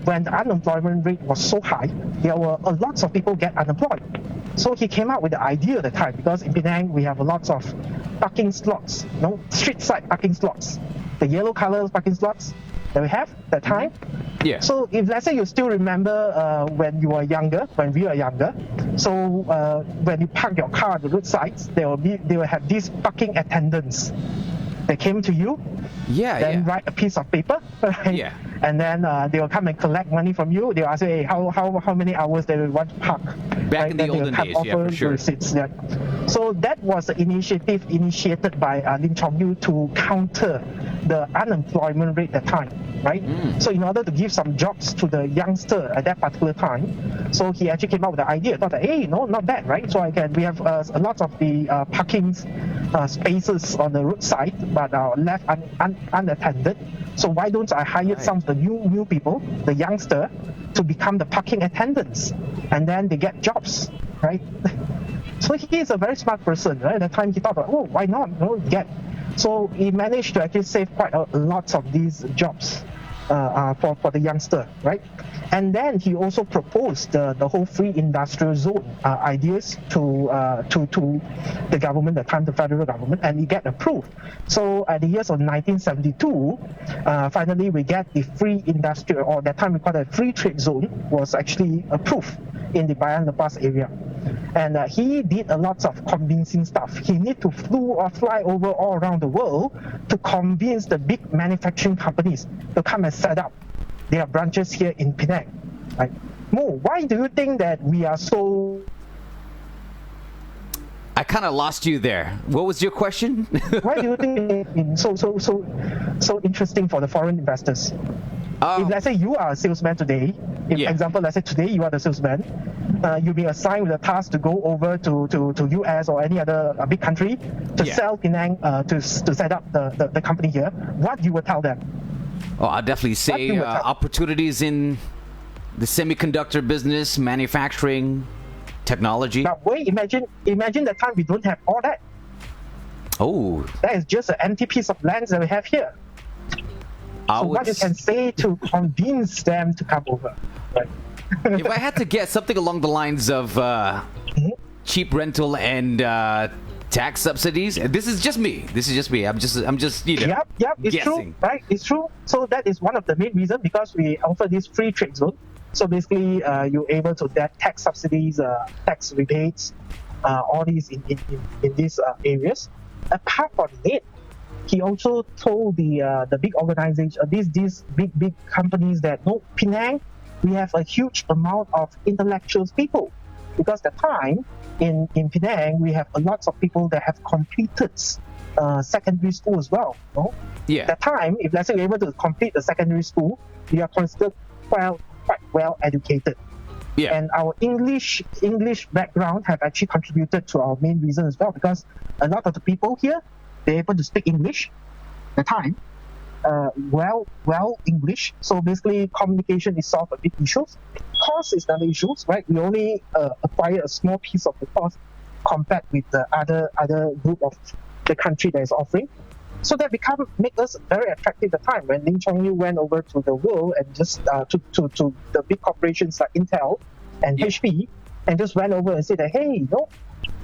when the unemployment rate was so high, there were a lots of people get unemployed. So he came up with the idea at the time, because in Penang we have a lots of parking slots, street side parking slots, the yellow color parking slots that we have that time. Yeah. So if let's say you still remember when we were younger, so when you park your car at the roadsides, they will have these parking attendants. They came to you, then write a piece of paper, right? Yeah. And then they will come and collect money from you. They will ask you, hey, how many hours they will want to park. Back in the olden days, for sure. Receipts, yeah. So that was an initiative initiated by Lim Chong Yu to counter the unemployment rate at the time, right? So in order to give some jobs to the youngster at that particular time, so he actually came up with the idea, thought that, hey, not bad, right? So we have a lot of the parking spaces on the roadside, but left unattended. So why don't I hire some of the new people, the youngster, to become the parking attendants, and then they get jobs, right? So he is a very smart person, right? At the time he thought, why not? So he managed to actually save quite a lot of these jobs for the youngster, right? And then he also proposed the whole free industrial zone ideas to the government, the time the federal government, and he get approved. So at the years of 1972, finally we get the free industrial, or that time we call it free trade zone, was actually approved in the Bayan Lepas area. And he did a lot of convincing stuff. He need to fly over all around the world to convince the big manufacturing companies to come and set up their branches here in Penang. Right? Mo, why do you think that we are so... I kind of lost you there. What was your question? Why do you think it's so interesting for the foreign investors? If let's say you are a salesman today, for example, let's say today you are the salesman, you'll be assigned with a task to go over to US or any other big country to sell Penang, to set up the company here. What you would tell them? Oh, I'll definitely say opportunities in the semiconductor business, manufacturing, technology. Now wait, imagine the time we don't have all that. Oh. That is just an empty piece of land that we have here. So what you can say to convince them to come over? Right? If I had to guess, something along the lines of cheap rental and tax subsidies. This is just me. I'm just Yep. It's guessing. True, right? It's true. So that is one of the main reasons, because we offer this free trade zone. So basically, you're able to get tax subsidies, tax rebates, all these in these areas. Apart from it, he also told the big organization, these big companies that Penang, we have a huge amount of intellectual people, because the time in Penang we have a lot of people that have completed secondary school as well. Yeah. That time, if let's say you're able to complete the secondary school, you are considered quite well educated. Yeah. And our English background have actually contributed to our main reason as well, because a lot of the people here, they're able to speak English at the time, well English. So basically communication is solved a big issues. Cost is another issue, right? We only acquire a small piece of the cost compared with the other group of the country that is offering. So that make us very attractive at the time when Lim Chong Yu went over to the world and just to the big corporations like Intel and HP, and just went over and said that, hey,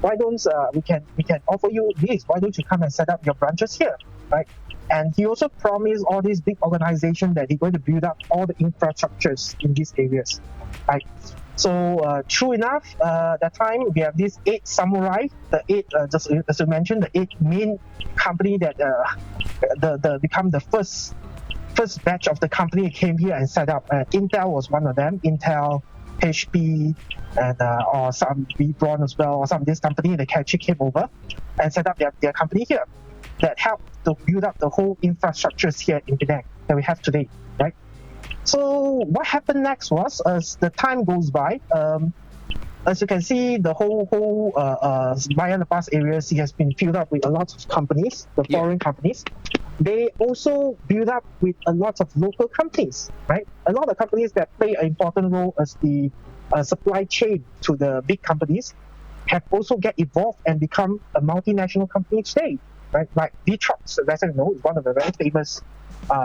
why don't we can offer you this? Why don't you come and set up your branches here, right? And he also promised all these big organizations that he's going to build up all the infrastructures in these areas, right? So true enough, that time we have these 8 samurai, the 8, just as you mentioned, the 8 main company that become the first batch of the company came here and set up. Intel was one of them. Intel, HP, and or some Wipro as well, or some of this company that actually came over and set up their company here that helped to build up the whole infrastructures here in Penang that we have today, right? So what happened next was, as the time goes by, as you can see, the whole Bayan Lepas areas has been filled up with a lot of companies, the foreign companies. They also build up with a lot of local companies, right? A lot of companies that play an important role as the supply chain to the big companies have also get evolved and become a multinational company today, right? Like V-Trucks, as you know, is one of the very famous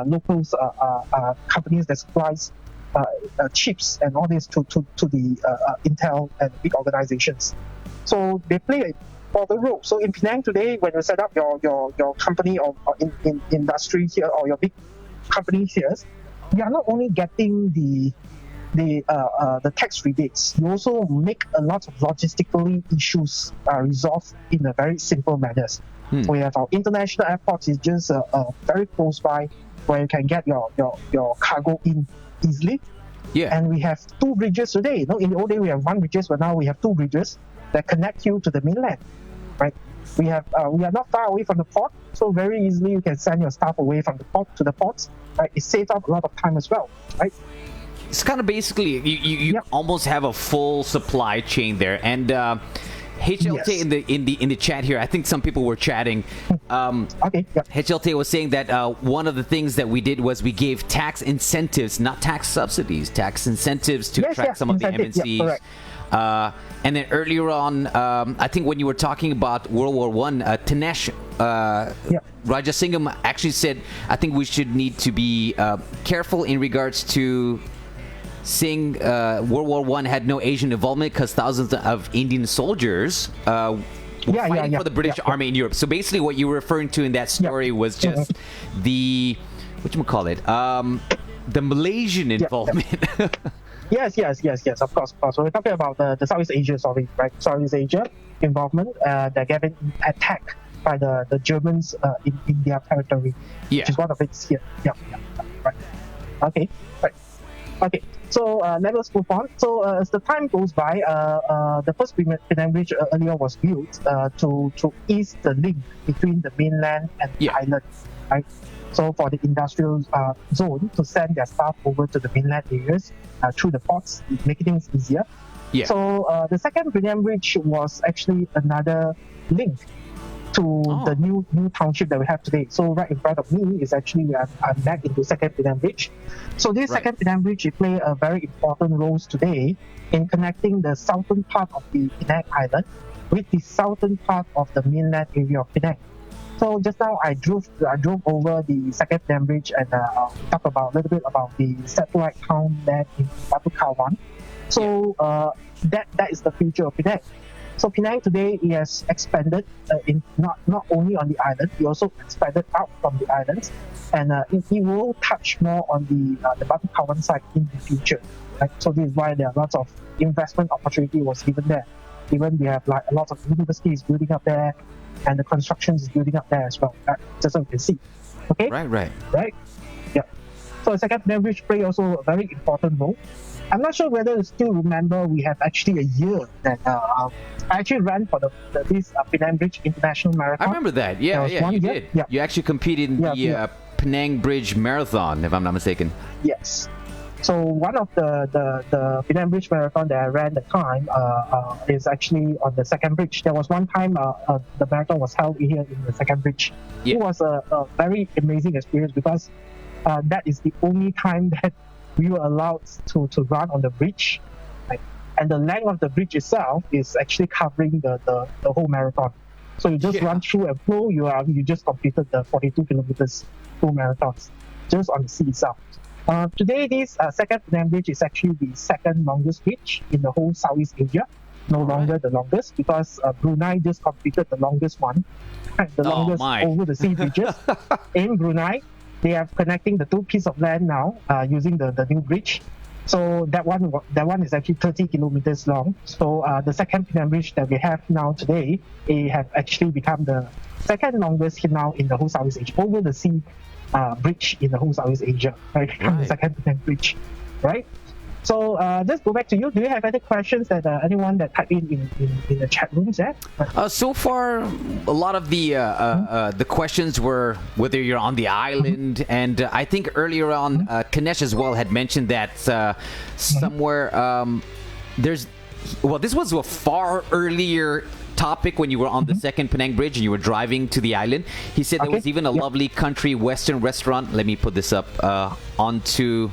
local companies that supplies chips and all this to the Intel and big organizations. So they play an important role. So in Penang today, when you set up your company or in industry here or your big company here, you are not only getting the tax rebates, you also make a lot of logistically issues resolved in a very simple manners. So we have our international airports is just very close by, where you can get your cargo in easily. Yeah. And we have 2 bridges today. You know, in the old day we have 1 bridges, but now we have 2 bridges that connect you to the mainland, right? We are not far away from the port, so very easily you can send your stuff away from the port to the ports. Right? It saves up a lot of time as well, right? It's kind of basically you almost have a full supply chain there. And HLT in the chat here, I think some people were chatting. HLT was saying that one of the things that we did was we gave tax incentives, not tax subsidies, tax incentives to attract some of the MNCs. And then earlier on, I think when you were talking about World War One, Tanesh Rajasingham actually said, I think we should need to be careful in regards to saying World War One had no Asian involvement because thousands of Indian soldiers were fighting for the British Army in Europe. So basically what you were referring to in that story was just the, the Malaysian involvement. Yes, of course. So we're talking about the Southeast Asia, right? Southeast Asia involvement that getting attacked by the Germans in their territory, which is one of its here. Right. Okay. So let us move on. So as the time goes by, the first Penang Bridge earlier was built to ease the link between the mainland and the island, right? So for the industrial zone to send their stuff over to the mainland areas through the ports, making things easier. So the second Penang Bridge was actually another link to the new township that we have today. So right in front of me is actually I'm back into second Penang Bridge. So this second Penang Bridge play a very important role today in connecting the southern part of the Penang Island with the southern part of the mainland area of Penang. So just now I drove over the second Penang Bridge and talk about a little bit about the satellite town there in Batu Kawan. So that is the future of Penang. So Penang today has expanded in not only on the island, it also expanded out from the islands, and it will touch more on the Batu Kawan side in the future. Right? So this is why there are lots of investment opportunity was given there. Even we have like a lot of universities building up there, and the construction is building up there as well. Just so you can see. Okay. Right. Yeah. So the second Penang Bridge play also a very important role. I'm not sure whether you still remember, we have actually a year that I actually ran for this Penang Bridge International Marathon. I remember that. Yeah, you did. Yeah. You actually competed in the Penang Bridge Marathon, if I'm not mistaken. Yes. So one of the Penang Bridge Marathon that I ran at the time is actually on the second bridge. There was one time the marathon was held here in the second bridge. It was a very amazing experience because that is the only time that we were allowed to run on the bridge, right? And the length of the bridge itself is actually covering the whole marathon. So you just run through and flow, you just completed the 42 kilometers full marathons just on the sea itself. Today, this second Penang Bridge is actually the second longest bridge in the whole Southeast Asia. no longer the longest because Brunei just completed the longest one, the longest over the sea bridges in Brunei. They are connecting the two pieces of land now using the new bridge. So that one is actually 30 kilometers long. So the second Penang bridge that we have now today, it have actually become the second longest now in the whole Southeast Asia, over the sea bridge in the whole Southeast Asia, right? The second Penang bridge, right? So let's go back to you. Do you have any questions that anyone that typed in the chat rooms there? So far, a lot of the questions were whether you're on the island, and I think earlier on, Kanesh as well had mentioned that somewhere this was a far earlier topic when you were on the second Penang Bridge and you were driving to the island. He said there was even a lovely country western restaurant. Let me put this up onto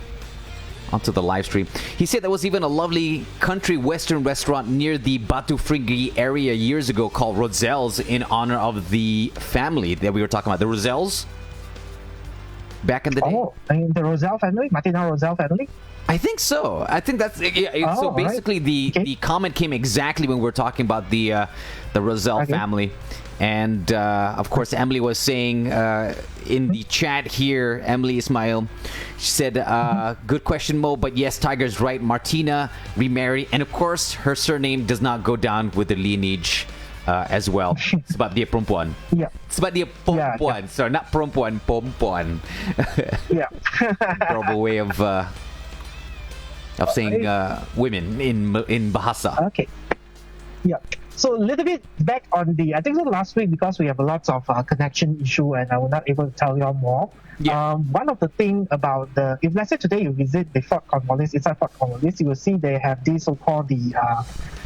the live stream. He said there was even a lovely country western restaurant near the Batu Fringhi area years ago called Rozel's in honor of the family that we were talking about. The Rozel's back in the day. Oh, the Roselle family? Martina Roselle family? I think so. I think that's so basically the comment came exactly when we were talking about the Roselle family. And of course, Emily was saying in the chat here, Emily Ismail, she said, good question, Mo, but yes, Tiger's right. Martina remarried. And of course, her surname does not go down with the lineage as well. Sebab dia perempuan. Yeah. Sebab dia perempuan. Yeah. Sorry, not perempuan, perempuan. Yeah. Terrible way of saying women in Bahasa. Okay. Yeah. So a little bit back on I think so last week, because we have a lot of connection issue and I was not able to tell you all more. Yeah. One of the thing about if let's say today you visit the Fort Cornwallis, inside Fort Cornwallis, you will see they have this so-called the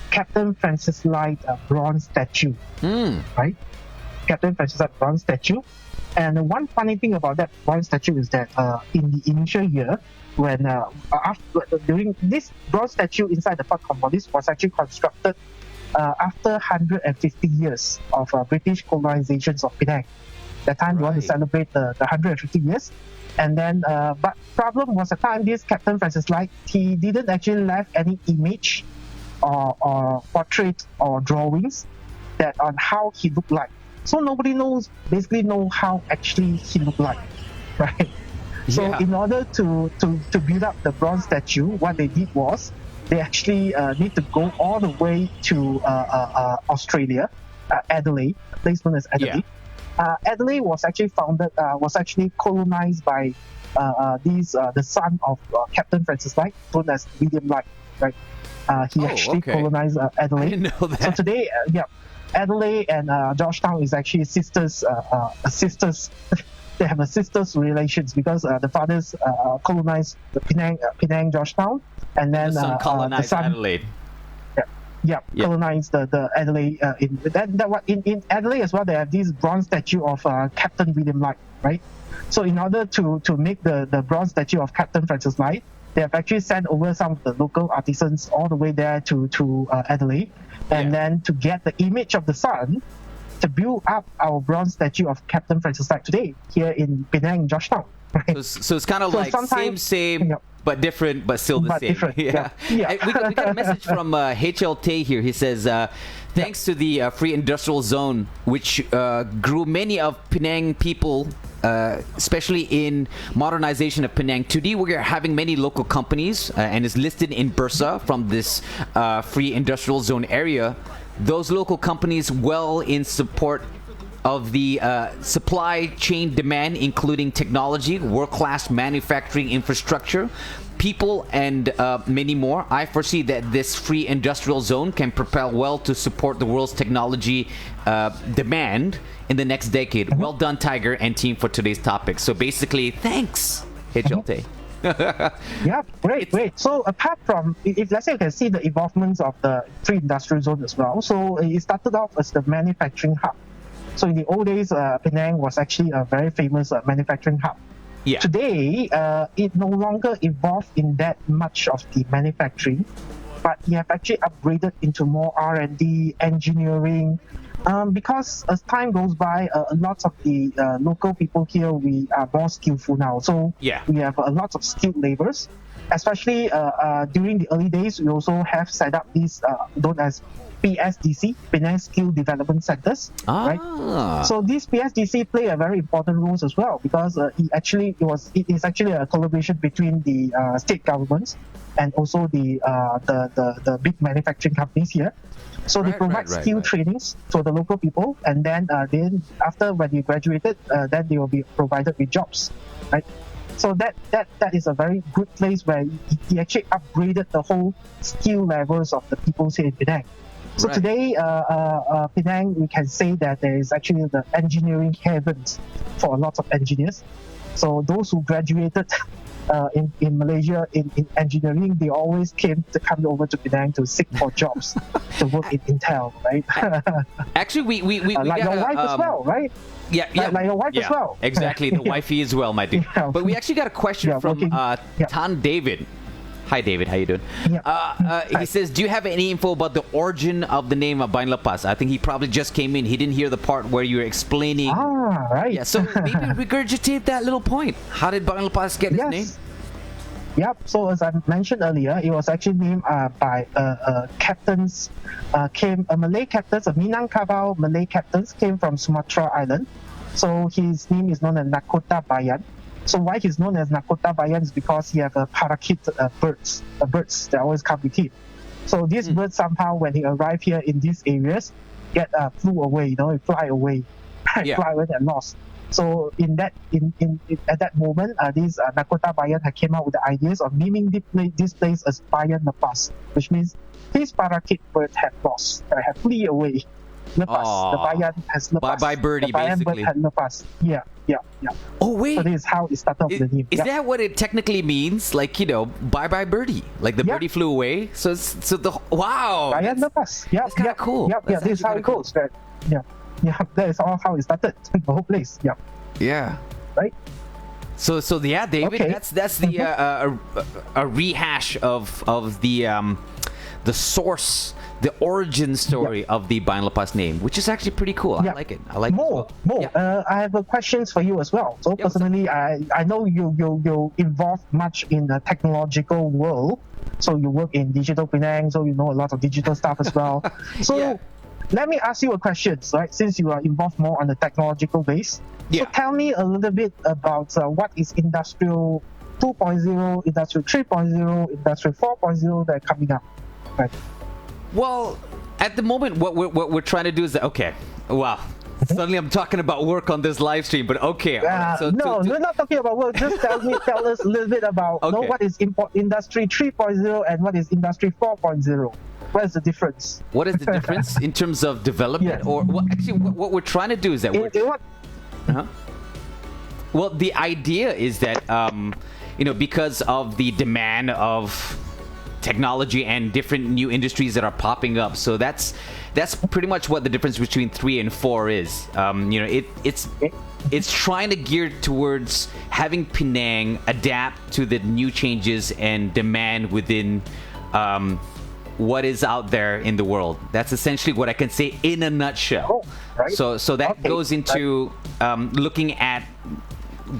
Captain Francis Light bronze statue, right? Captain Francis Light bronze statue. And one funny thing about that bronze statue is that in the initial year, when during this bronze statue inside the Fort Cornwallis was actually constructed after 150 years of British colonizations of Penang. That time they want to celebrate the 150 years. And then, but problem was the time this Captain Francis Light, he didn't actually left any image or portrait or drawings that on how he looked like. So nobody basically know how actually he looked like, right? So in order to build up the bronze statue, what they did was they actually need to go all the way to Australia, Adelaide, a place known as Adelaide. Adelaide was actually colonized by the son of Captain Francis Light, known as William Light, right? He colonized Adelaide. I didn't know that. So today, Adelaide and Georgetown is actually sisters. They have a sisters relations because the fathers colonized the Penang, Georgetown, and then the son colonized the son, Adelaide. Colonized the Adelaide. In Adelaide as well, they have this bronze statue of Captain William Light, right? So in order to make the bronze statue of Captain Francis Light, they have actually sent over some of the local artisans all the way there to Adelaide, and then to get the image of the son, to build up our bronze statue of Captain Francis Light today here in Penang, Georgetown. Right? So it's kind of like same, but different, but still the same. Different. Yeah. We got a message from HLT here. He says, thanks to the Free Industrial Zone, which grew many of Penang people, especially in modernization of Penang. Today we are having many local companies and is listed in Bursa from this Free Industrial Zone area. Those local companies well in support of the supply chain demand, including technology, world-class manufacturing infrastructure, people, and many more. I foresee that this free industrial zone can propel well to support the world's technology demand in the next decade. Well done, Tiger and team, for today's topic. So basically, thanks, HLT. Yeah, great. So apart from, if let's say you can see the involvements of the free industrial zone as well. So it started off as the manufacturing hub. So in the old days, Penang was actually a very famous manufacturing hub. Yeah. Today, it no longer evolved in that much of the manufacturing, but it have actually upgraded into more R&D, engineering, because as time goes by, a lot of the local people here, we are more skillful now. So we have a lot of skilled laborers. especially during the early days, we also have set up these known as PSDC, Penang Skill Development Centers, right? So these PSDC play a very important role as well because it is actually a collaboration between the state governments and also the big manufacturing companies here. So they provide skill trainings to the local people, and then after when you graduated, then they will be provided with jobs, right? So that is a very good place where he actually upgraded the whole skill levels of the people here in Penang. So today, Penang, we can say that there is actually the engineering heavens for lots of engineers. So those who graduated in Malaysia in engineering, they always come over to Penang to seek for jobs to work in Intel, right? Actually, we like your wife as well, right? Yeah, like your wife as well. Exactly, the wifey as well, my dude. But we actually got a question from Tan David. Hi, David. How you doing? He says, do you have any info about the origin of the name of Bayan Lepas? I think he probably just came in. He didn't hear the part where you were explaining. Right. Yeah, so maybe regurgitate that little point. How did Bayan Lepas get his name? Yep. So as I mentioned earlier, it was actually named by captains, Malay captains, Minangkabau Malay captains came from Sumatra Island. So his name is known as Nakota Bayan. So why he's known as Nakota Bayan is because he have a parakeet birds that always come with him. So these birds somehow, when he arrived here in these areas, flew away. Fly away, fly away and lost. So at that moment, this Nakota Bayan had came out with the ideas of naming this place as Bayan Lepas, which means his parakeet bird had lost, had flee away. Lepas, the Bayan has Lepas. Bye birdie, the Bayan basically. Bird had Lepas. Yeah. Oh wait. So this is how it started off the name. Is that what it technically means? Like, bye bye birdie. Like the birdie flew away. So wow. Bayan Lepas. Yeah. That's kind of cool. Yeah. This is how it goes. Right? Yeah. That is all how it started. The whole place. Yeah. Yeah. Right. So yeah, David. Okay. That's the a rehash of the source, the origin story of the Bayan Lepas name, which is actually pretty cool. I like it. I like Mo. I have questions for you as well. So personally, I know you involved much in the technological world. So you work in Digital Penang, so you know a lot of digital stuff as well. So let me ask you a question, right? Since you are involved more on the technological base. So tell me a little bit about what is Industrial 2.0, Industrial 3.0, Industrial 4.0 that are coming up. Right. Well, at the moment, what we're trying to do is suddenly I'm talking about work on this live stream, but okay. We're not talking about work. Just tell us a little bit about what is Industry 3.0 and what is Industry 4.0. What is the difference? What is the difference in terms of development, or what we're trying to do is that well, the idea is that because of the demand of technology and different new industries that are popping up, so that's pretty much what the difference between 3 and 4 is. It's trying to gear towards having Penang adapt to the new changes and demand within what is out there in the world. That's essentially what I can say in a nutshell. So that goes into looking at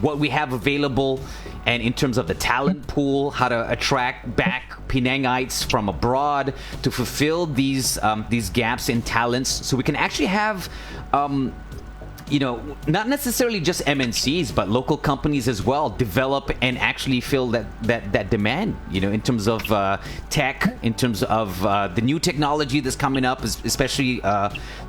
what we have available, and in terms of the talent pool, how to attract back Penangites from abroad to fulfill these gaps in talents, so we can actually have not necessarily just MNCs, but local companies as well develop and actually fill that demand, in terms of tech, in terms of the new technology that's coming up, especially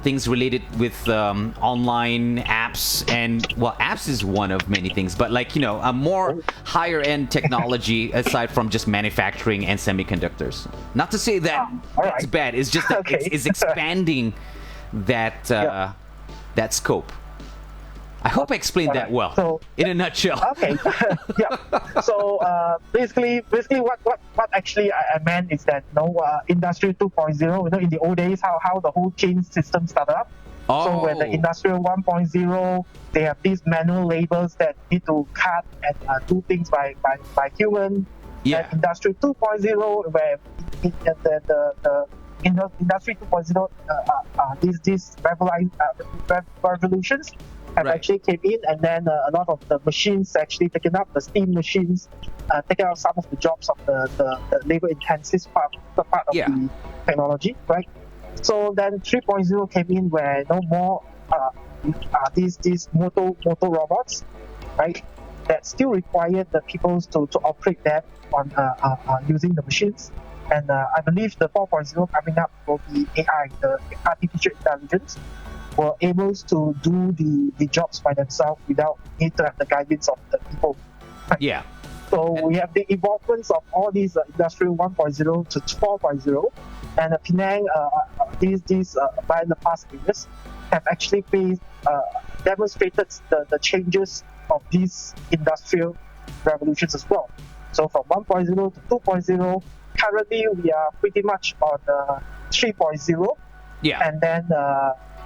things related with online apps. And apps is one of many things, but a more higher end technology aside from just manufacturing and semiconductors. Not to say that it's bad, it's just that it's expanding that that scope. I hope I explained that well. In a nutshell. Okay. So basically, what actually I meant is that Industry 2.0. In the old days, how the whole chain system started up. So when the Industrial 1.0, they have these manual labels that need to cut and do things by human. And Industry 2.0, where the Industry 2.0, these revolutions have actually came in, and then a lot of the machines actually taken up, the steam machines taken out some of the jobs of the labor-intensive part of the technology, right? So then 3.0 came in where no more these motor robots, right? That still required the people to operate them on using the machines. And I believe the 4.0 coming up will be AI, the artificial intelligence, were able to do the jobs by themselves without need to have the guidance of the people. Yeah. So we have the evolvements of all these industrial 1.0 to 4.0, and Penang, these Bayan Lepas areas have actually demonstrated the changes of these industrial revolutions as well. So from 1.0 to 2.0, currently we are pretty much on 3.0. Yeah. And then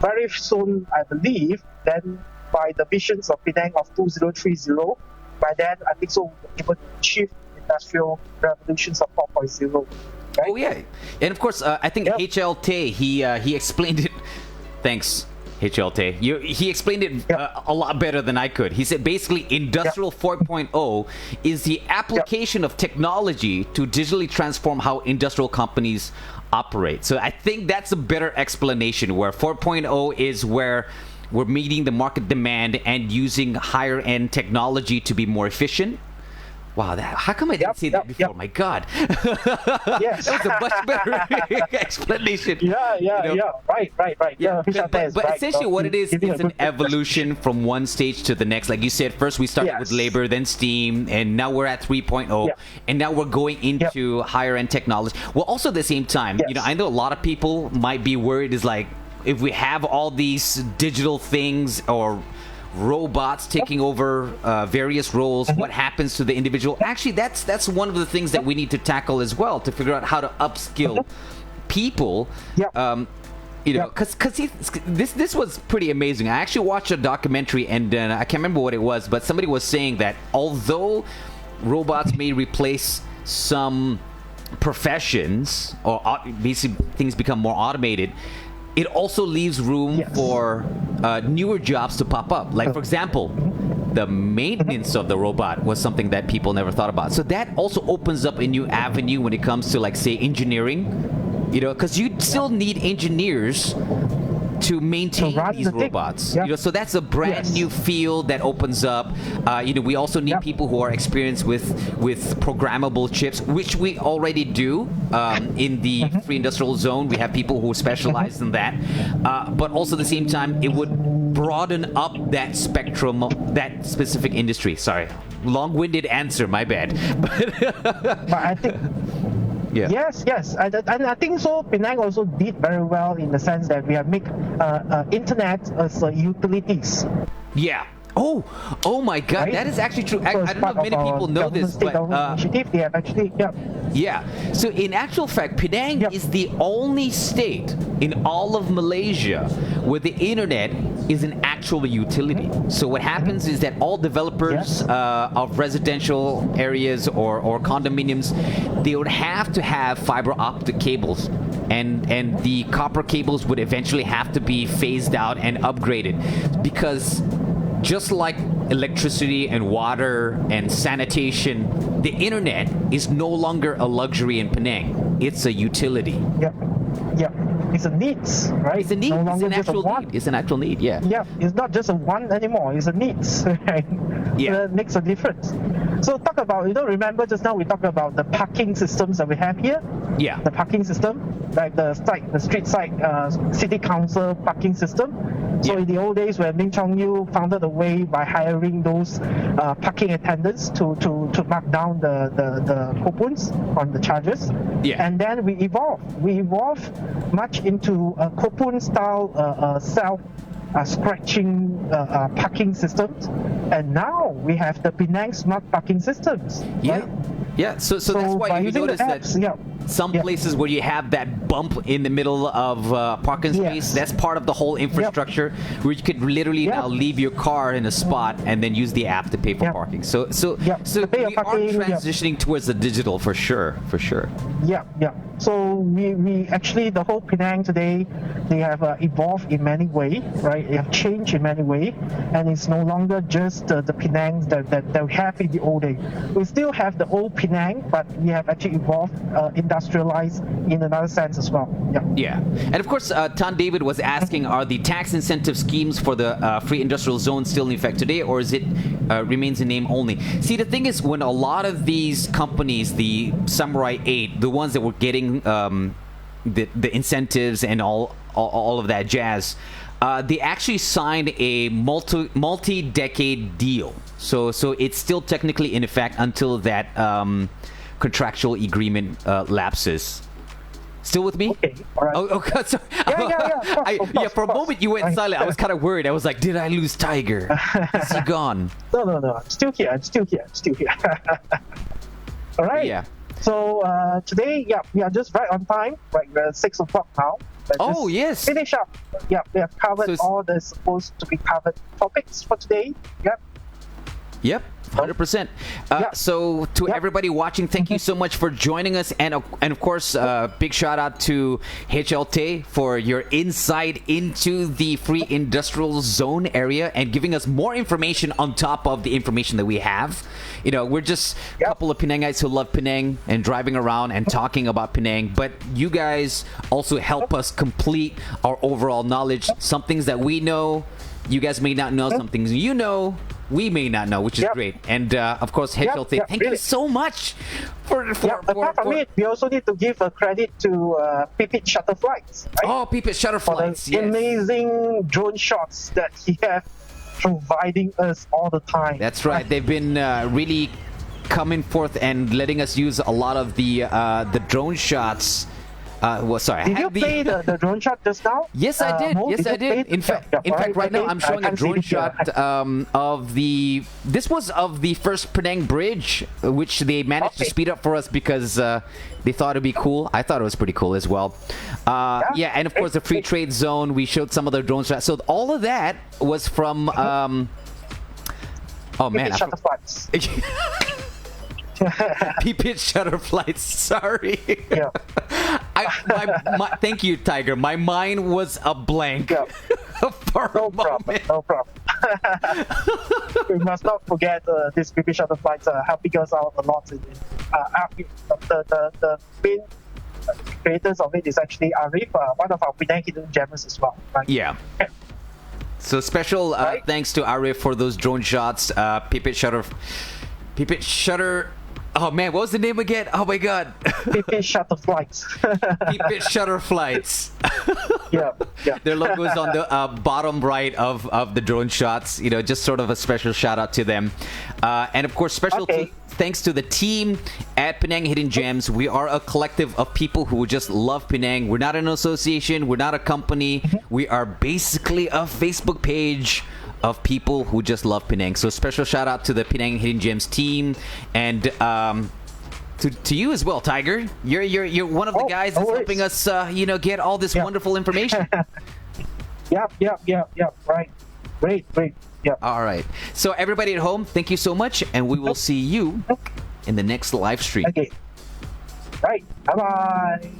very soon, I believe, then by the visions of Penang of 2030, by then I think so we'll be able to achieve industrial revolutions of 4.0. Right? Oh yeah, and of course I think HL Tay he explained it. Thanks, HL Tay. He explained it a lot better than I could. He said basically Industrial 4.0 is the application of technology to digitally transform how industrial companies operate. So I think that's a better explanation, where 4.0 is where we're meeting the market demand and using higher end technology to be more efficient. Wow, how come I didn't see that before? My God. Yes. That was a much better explanation. Right. But essentially what it is an evolution from one stage to the next. Like you said, first we started with labor, then steam, and now we're at 3.0, and now we're going into higher end technology. Well, also at the same time, I know a lot of people might be worried is like, if we have all these digital things or robots taking over various roles, what happens to the individual? Actually, that's one of the things that we need to tackle as well, to figure out how to upskill people. Because this was pretty amazing. I actually watched a documentary, and I can't remember what it was, but somebody was saying that although robots may replace some professions, or basically things become more automated, it also leaves room for newer jobs to pop up. Like, for example, the maintenance of the robot was something that people never thought about. So that also opens up a new avenue when it comes to, like, say, engineering. Because you still need engineers to maintain these robots. So that's a brand new field that opens up. We also need people who are experienced with programmable chips, which we already do in the free industrial zone. We have people who specialize in that. But also at the same time, it would broaden up that spectrum of that specific industry. Sorry, long-winded answer, my bad. But I think Yes, and I think so. Penang also did very well in the sense that we have made internet as utilities. Yeah. Oh my God, right? That is actually true. So I don't know if many people know this, but initiative, they have actually, So in actual fact, Penang is the only state in all of Malaysia where the internet is an actual utility. So what happens is that all developers of residential areas or condominiums, they would have to have fiber optic cables, and the copper cables would eventually have to be phased out and upgraded, because just like electricity and water and sanitation, the internet is no longer a luxury in Penang. It's a utility. It's a need, right? It's a need. No it's an actual need. It's an actual need, it's not just a want anymore. It's a need, right? So it makes a difference. So talk about, remember just now we talked about the parking systems that we have here? Yeah. The parking system, like the street side city council parking system. So in the old days when Ling Chong Yu founded the way by hiring those parking attendants to mark down the coupons on the charges. And then we evolved much into a coupon style self scratching parking systems, and now we have the Penang smart parking systems, right? Yeah, so that's why by you using the notice that apps, some places where you have that bump in the middle of parking space, that's part of the whole infrastructure where you could literally now leave your car in a spot and then use the app to pay for parking. So we are transitioning towards the digital for sure. Yeah. So we actually, the whole Penang today, they have evolved in many ways, right? They have changed in many ways, and it's no longer just the Penang that we have in the old days. We still have the old Penang, but we have actually evolved, industrialized in another sense as well. Yeah. And of course, Tan David was asking, are the tax incentive schemes for the free industrial zone still in effect today, or is it remains in name only? See, the thing is, when a lot of these companies, the Samurai 8, the ones that were getting the incentives and all of that jazz, they actually signed a multi-decade deal. So it's still technically in effect until that contractual agreement lapses. Still with me? Okay. All right. Oh God, sorry. Yeah. For a moment you went silent. I was kind of worried. I was like, did I lose Tiger? Is he gone? No. I'm still here. All right. Yeah. So today, we are just right on time. Right, we're at 6 o'clock now. Yes. Finish up. Yeah, we have covered all the supposed to be covered topics for today. Yep. 100%. So to everybody watching, thank you so much for joining us, and of course, big shout out to HLT for your insight into the free industrial zone area and giving us more information on top of the information that we have. You know, we're just a couple of Penangites who love Penang and driving around and talking about Penang, but you guys also help us complete our overall knowledge. Some things that we know, you guys may not know. Some things you know, we may not know, which is great. And of course, HLT, thank you so much for apart from it, we also need to give a credit to Pipit Shutter Flights. Right? Oh, Pipit Shutter Flights, yes. Amazing drone shots that he has providing us all the time. That's right. They've been really coming forth and letting us use a lot of the drone shots. Did you play the drone shot just now? Yes, I did. I did. In fact, right now I'm showing a drone shot of the. This was of the first Penang Bridge, which they managed to speed up for us because they thought it'd be cool. I thought it was pretty cool as well. And of course the free trade zone. We showed some of the drone shots. So all of that was from. Pipit Shutter Flights. Sorry. Yeah. Thank you, Tiger. My mind was a blank. For a moment. No problem. We must not forget this Pipit Shutter Flights helping us out a lot. The main creators of it is actually Arif, one of our Penang hidden gems as well. Right? Yeah. So special thanks to Arif for those drone shots. Pipit Shutter. Oh man, what was the name again? Oh my god. Pipit Shutter Flights. Pipit Shutter Flights. Yeah. Their logo is on the bottom right of the drone shots. You know, just sort of a special shout out to them. And of course, special thanks to the team at Penang Hidden Gems. We are a collective of people who just love Penang. We're not an association. We're not a company. We are basically a Facebook page of people who just love Penang. So special shout out to the Penang Hidden Gems team, and to you as well, Tiger. You're one of the guys that's helping us get all this wonderful information. Yeah. Right. Great. Yeah. All right. So everybody at home, thank you so much, and we will see you in the next live stream. Okay. Right. Bye-bye.